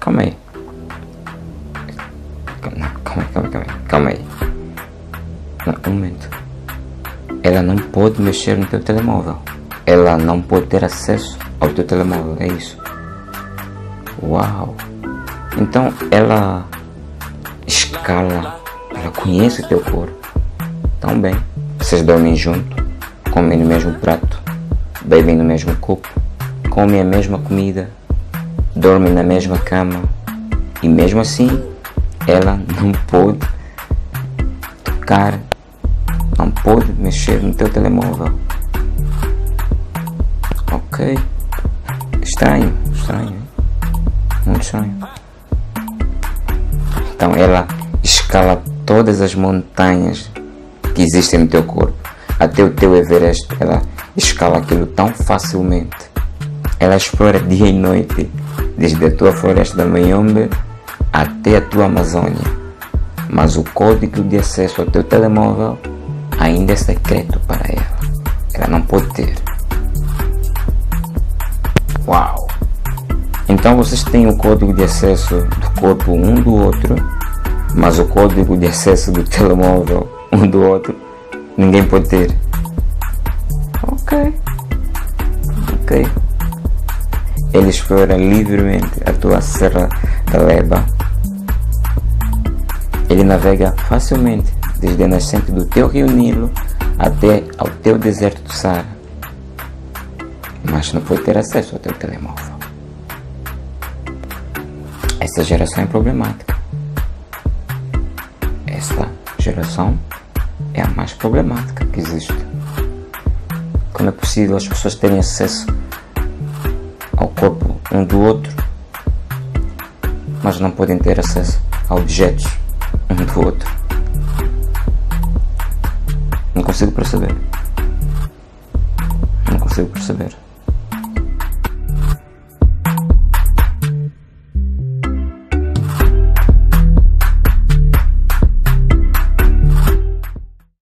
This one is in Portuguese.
Calma aí. Calma aí. Não, um momento. Ela não pode mexer no teu telemóvel. Ela não pode ter acesso ao teu telemóvel, é isso? Uau! Então ela escala, ela conhece o teu corpo. Tão bem. Vocês dormem junto, comem no mesmo prato, bebem no mesmo copo, comem a mesma comida, dormem na mesma cama e mesmo assim ela não pode tocar, não pode mexer no teu telemóvel. Ok. Estranho, hein? Muito estranho. Então ela escala todas as montanhas que existem no teu corpo, até o teu Everest. Ela escala aquilo tão facilmente. Ela explora dia e noite, desde a tua floresta da Mayombe até a tua Amazônia. Mas o código de acesso ao teu telemóvel ainda é secreto para ela. Ela não pode ter. Uau! Então vocês têm o código de acesso do corpo um do outro, mas o código de acesso do telemóvel um do outro ninguém pode ter. Ok. Ele explora livremente a tua Serra da Leba. Ele navega facilmente desde a nascente do teu rio Nilo até ao teu deserto do Saara, mas não pode ter acesso ao teu telemóvel. Essa geração é problemática. Esta geração é a mais problemática que existe. Como é possível as pessoas terem acesso ao corpo um do outro, mas não podem ter acesso a objetos um do outro? Não consigo perceber.